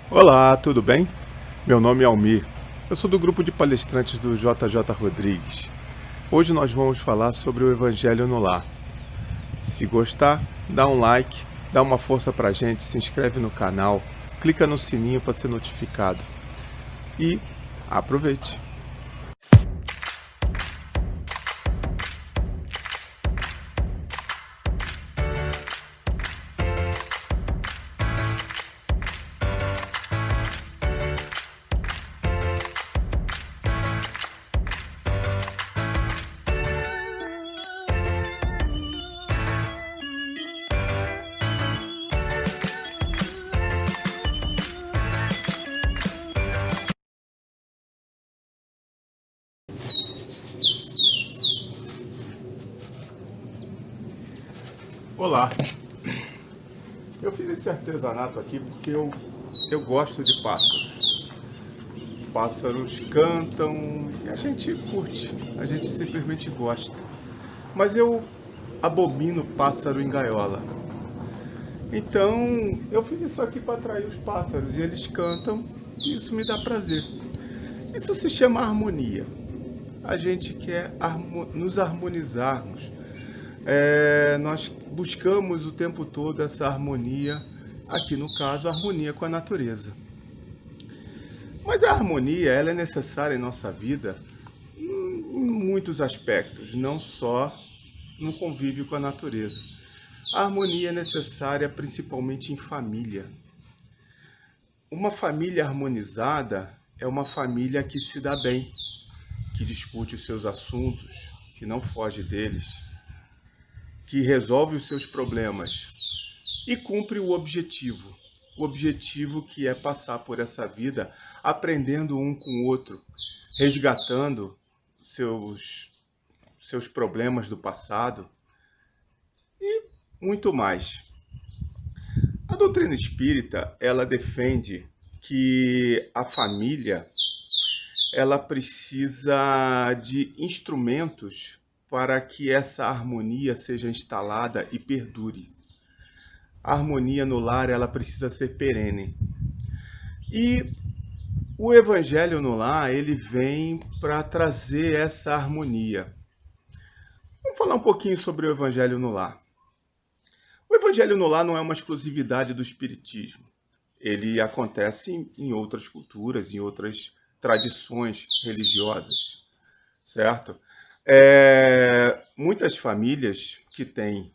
Olá, tudo bem? Meu nome é Almir. Eu sou do grupo de palestrantes do JJ Rodrigues. Hoje nós vamos falar sobre o Evangelho no Lar. Se gostar, dá um like, dá uma força pra gente, se inscreve no canal, clica no sininho para ser notificado. E aproveite! Olá, eu fiz esse artesanato aqui porque eu gosto de pássaros. Pássaros cantam e a gente curte, a gente simplesmente gosta. Mas eu abomino pássaro em gaiola. Então, eu fiz isso aqui para atrair os pássaros e eles cantam e isso me dá prazer. Isso se chama harmonia. A gente quer nos harmonizarmos. Nós buscamos o tempo todo essa harmonia, aqui no caso, a harmonia com a natureza. Mas a harmonia, ela é necessária em nossa vida em muitos aspectos, não só no convívio com a natureza. A harmonia é necessária principalmente em família. Uma família harmonizada é uma família que se dá bem, que discute os seus assuntos, que não foge deles, que resolve os seus problemas e cumpre o objetivo. O objetivo que é passar por essa vida aprendendo um com o outro, resgatando seus problemas do passado e muito mais. A doutrina espírita, ela defende que a família ela precisa de instrumentos para que essa harmonia seja instalada e perdure. A harmonia no lar ela precisa ser perene. E o evangelho no lar ele vem para trazer essa harmonia. Vamos falar um pouquinho sobre o evangelho no lar. O evangelho no lar não é uma exclusividade do espiritismo. Ele acontece em outras culturas, em outras tradições religiosas, certo? Muitas famílias que têm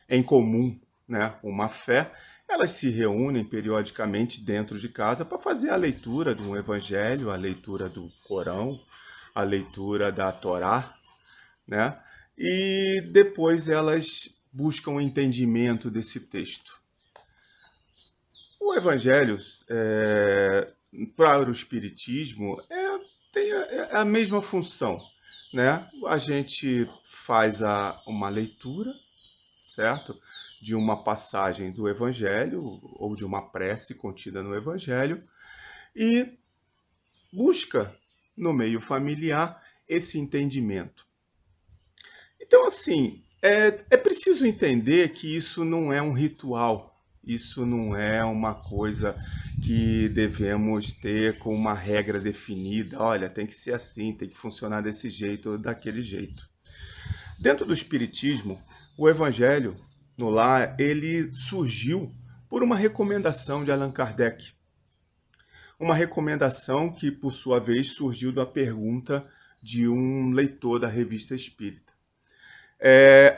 em comum, né, uma fé, elas se reúnem periodicamente dentro de casa para fazer a leitura do Evangelho, a leitura do Corão, a leitura da Torá, né? E depois elas buscam o entendimento desse texto. O Evangelho, para o Espiritismo, tem a mesma função, né? A gente faz uma leitura, certo? De uma passagem do Evangelho ou de uma prece contida no Evangelho e busca no meio familiar esse entendimento. Então, assim, é preciso entender que isso não é um ritual, isso não é uma coisa que devemos ter com uma regra definida. Olha, tem que ser assim, tem que funcionar desse jeito ou daquele jeito. Dentro do Espiritismo, o Evangelho no lar, ele surgiu por uma recomendação de Allan Kardec. Uma recomendação que, por sua vez, surgiu da pergunta de um leitor da Revista Espírita.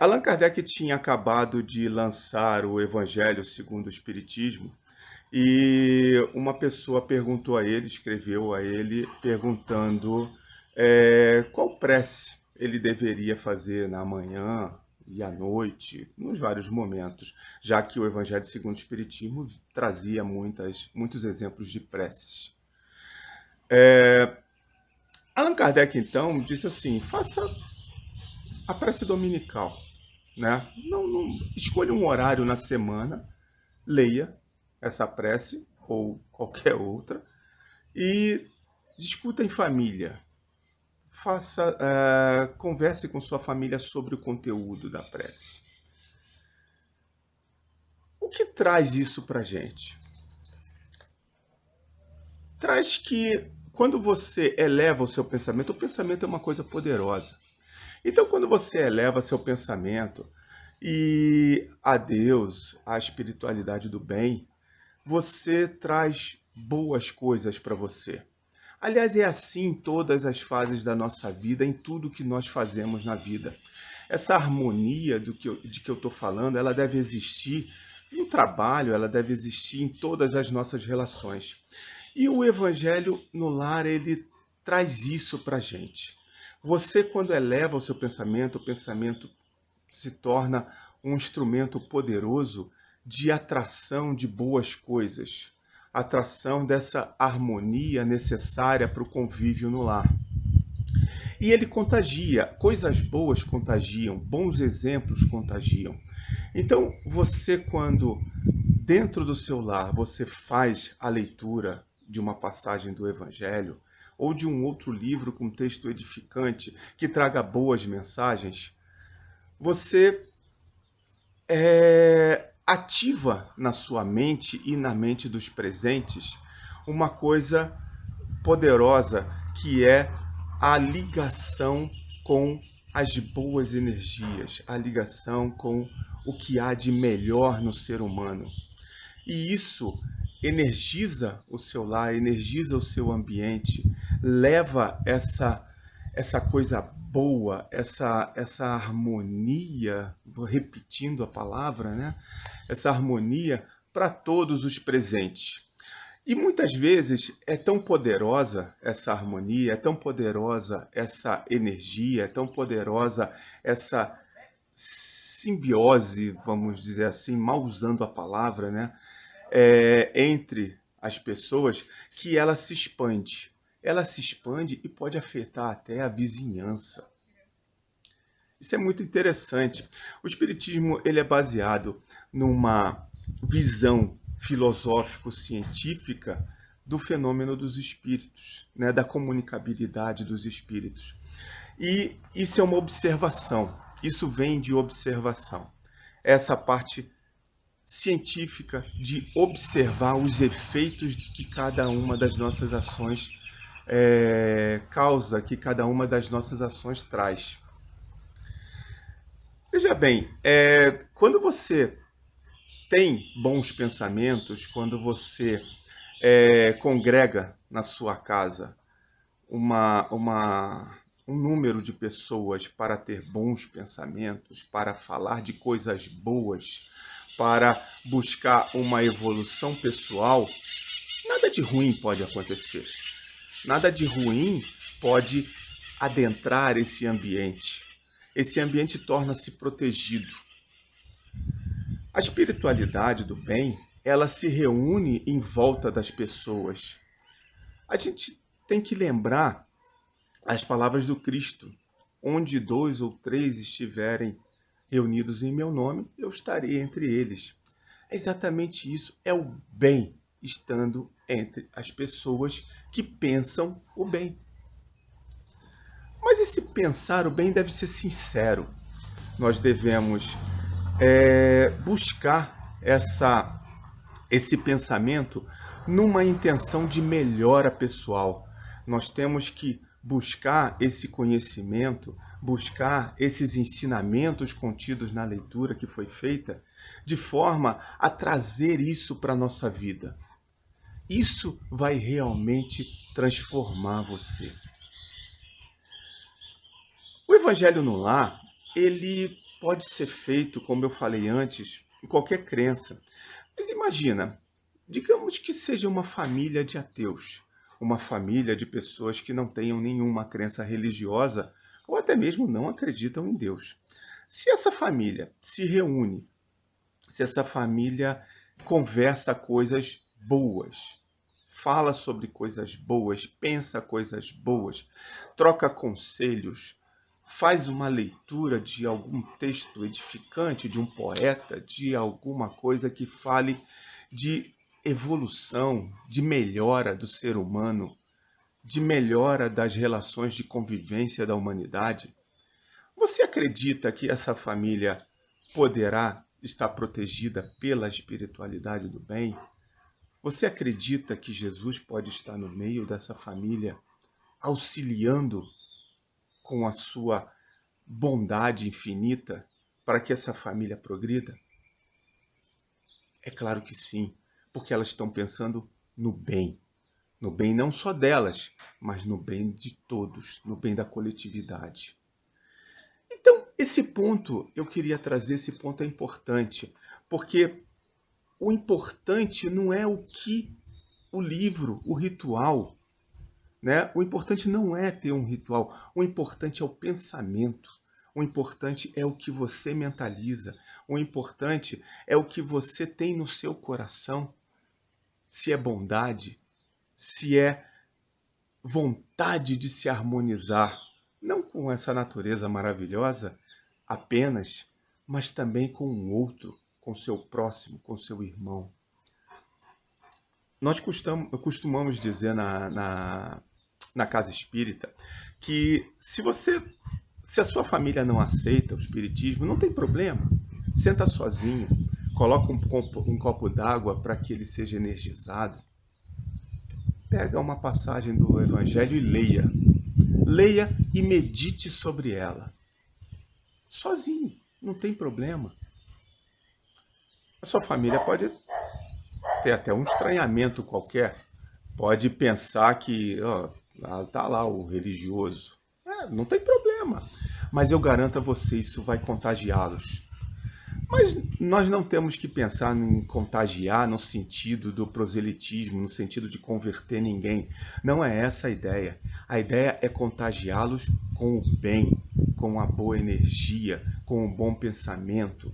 Allan Kardec tinha acabado de lançar o Evangelho segundo o Espiritismo e uma pessoa perguntou a ele, escreveu a ele, perguntando qual prece ele deveria fazer na manhã e à noite, nos vários momentos, já que o Evangelho segundo o Espiritismo trazia muitos exemplos de preces. Allan Kardec, então, disse assim, faça a prece dominical, né? Não escolha um horário na semana, leia essa prece ou qualquer outra e discuta em família. Converse com sua família sobre o conteúdo da prece. que traz isso para a gente? Traz que quando você eleva o pensamento é uma coisa poderosa. Então, quando você eleva seu pensamento e a Deus, a espiritualidade do bem, você traz boas coisas para você. Aliás, é assim em todas as fases da nossa vida, em tudo que nós fazemos na vida. Essa harmonia de que eu estou falando, ela deve existir no trabalho, ela deve existir em todas as nossas relações. E o Evangelho no lar, ele traz isso para a gente. Você, quando eleva o pensamento se torna um instrumento poderoso de atração de boas coisas, atração dessa harmonia necessária para o convívio no lar. E ele contagia, coisas boas contagiam, bons exemplos contagiam. Então, você quando dentro do seu lar você faz a leitura de uma passagem do Evangelho ou de um outro livro com texto edificante que traga boas mensagens, você ativa na sua mente e na mente dos presentes uma coisa poderosa que é a ligação com as boas energias, a ligação com o que há de melhor no ser humano. E isso energiza o seu lar, energiza o seu ambiente, leva essa coisa boa, essa harmonia, vou repetindo a palavra, né? Essa harmonia para todos os presentes. E muitas vezes é tão poderosa essa harmonia, é tão poderosa essa energia, é tão poderosa essa simbiose, vamos dizer assim, mal usando a palavra, né? Entre as pessoas, que ela se expande. Ela se expande e pode afetar até a vizinhança. Isso é muito interessante. O Espiritismo ele é baseado numa visão filosófico-científica do fenômeno dos espíritos, né? Da comunicabilidade dos espíritos. E isso é uma observação, isso vem de observação. Essa parte científica de observar os efeitos que cada uma das nossas ações causa, que cada uma das nossas ações traz. Veja bem, quando você tem bons pensamentos, quando você congrega na sua casa um número de pessoas para ter bons pensamentos, para falar de coisas boas, para buscar uma evolução pessoal, nada de ruim pode acontecer. Nada de ruim pode adentrar esse ambiente. Esse ambiente torna-se protegido. A espiritualidade do bem, ela se reúne em volta das pessoas. A gente tem que lembrar as palavras do Cristo. Onde 2 ou 3 estiverem reunidos em meu nome, eu estarei entre eles. É exatamente isso, é o bem estando entre as pessoas que pensam o bem. Mas esse pensar o bem deve ser sincero. Nós devemos buscar esse pensamento numa intenção de melhora pessoal. Nós temos que buscar esse conhecimento, buscar esses ensinamentos contidos na leitura que foi feita, de forma a trazer isso para a nossa vida. Isso vai realmente transformar você. O Evangelho no Lar, ele pode ser feito, como eu falei antes, em qualquer crença. Mas imagina, digamos que seja uma família de ateus, uma família de pessoas que não tenham nenhuma crença religiosa ou até mesmo não acreditam em Deus. Se essa família se reúne, se essa família conversa coisas boas, fala sobre coisas boas, pensa coisas boas, troca conselhos, faz uma leitura de algum texto edificante, de um poeta, de alguma coisa que fale de evolução, de melhora do ser humano, de melhora das relações de convivência da humanidade. Você acredita que essa família poderá está protegida pela espiritualidade do bem? Você acredita que Jesus pode estar no meio dessa família, auxiliando com a sua bondade infinita para que essa família progrida? É claro que sim, porque elas estão pensando no bem. No bem não só delas, mas no bem de todos, no bem da coletividade. Então, esse ponto, eu queria trazer, esse ponto é importante, porque o importante não é o que o livro, o ritual, né? O importante não é ter um ritual, o importante é o pensamento, o importante é o que você mentaliza, o importante é o que você tem no seu coração, se é bondade, se é vontade de se harmonizar, não com essa natureza maravilhosa apenas, mas também com o outro, com o seu próximo, com o seu irmão. Nós costumamos dizer na casa espírita que se a sua família não aceita o espiritismo, não tem problema. Senta sozinho, coloca um copo d'água para que ele seja energizado. Pega uma passagem do Evangelho e leia. Leia e medite sobre ela. Sozinho, não tem problema. A sua família pode ter até um estranhamento qualquer. Pode pensar que tá lá o religioso. Não tem problema. Mas eu garanto a você, isso vai contagiá-los. Mas nós não temos que pensar em contagiar no sentido do proselitismo, no sentido de converter ninguém. Não é essa a ideia. A ideia é contagiá-los com o bem, com a boa energia, com o bom pensamento.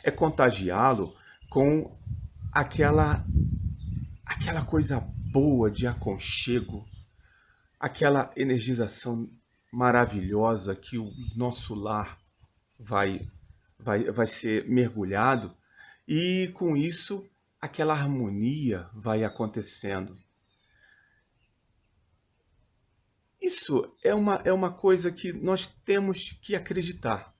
É contagiá-lo com aquela coisa boa de aconchego, aquela energização maravilhosa que o nosso lar vai ser mergulhado, e com isso aquela harmonia vai acontecendo. Isso é uma coisa que nós temos que acreditar.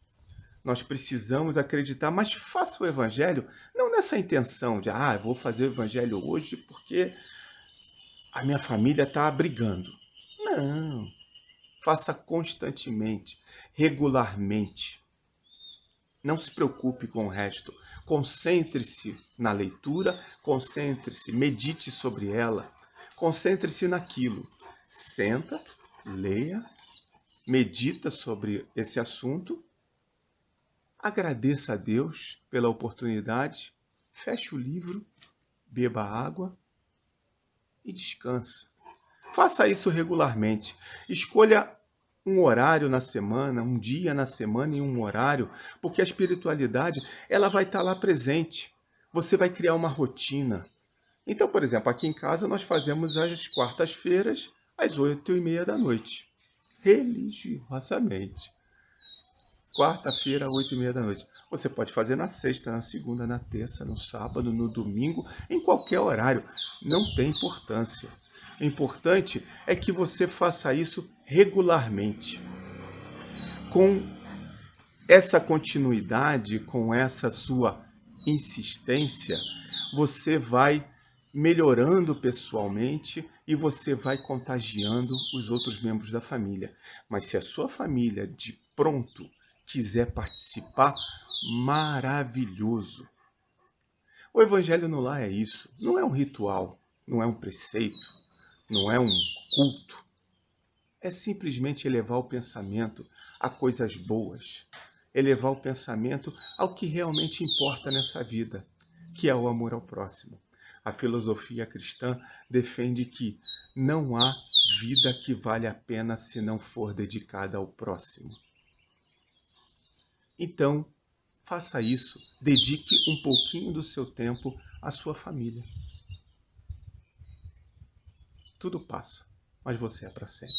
Nós precisamos acreditar, mas faça o evangelho não nessa intenção de eu vou fazer o evangelho hoje porque a minha família está brigando. Não. Faça constantemente, regularmente. Não se preocupe com o resto. Concentre-se na leitura, concentre-se, medite sobre ela. Concentre-se naquilo. Senta, leia, medita sobre esse assunto. Agradeça a Deus pela oportunidade. Feche o livro, beba água e descansa. Faça isso regularmente. Escolha um horário na semana, um dia na semana e um horário, porque a espiritualidade ela vai estar lá presente. Você vai criar uma rotina. Então, por exemplo, aqui em casa nós fazemos às quartas-feiras, às 8h30 da noite. Religiosamente. Quarta-feira, 8h30 da noite. Você pode fazer na sexta, na segunda, na terça, no sábado, no domingo, em qualquer horário. Não tem importância. O importante é que você faça isso regularmente. Com essa continuidade, com essa sua insistência, você vai melhorando pessoalmente e você vai contagiando os outros membros da família. Mas se a sua família de pronto quiser participar, maravilhoso. O Evangelho no Lar é isso. Não é um ritual, não é um preceito, não é um culto. É simplesmente elevar o pensamento a coisas boas. Elevar o pensamento ao que realmente importa nessa vida, que é o amor ao próximo. A filosofia cristã defende que não há vida que vale a pena se não for dedicada ao próximo. Então, faça isso. Dedique um pouquinho do seu tempo à sua família. Tudo passa, mas você é para sempre.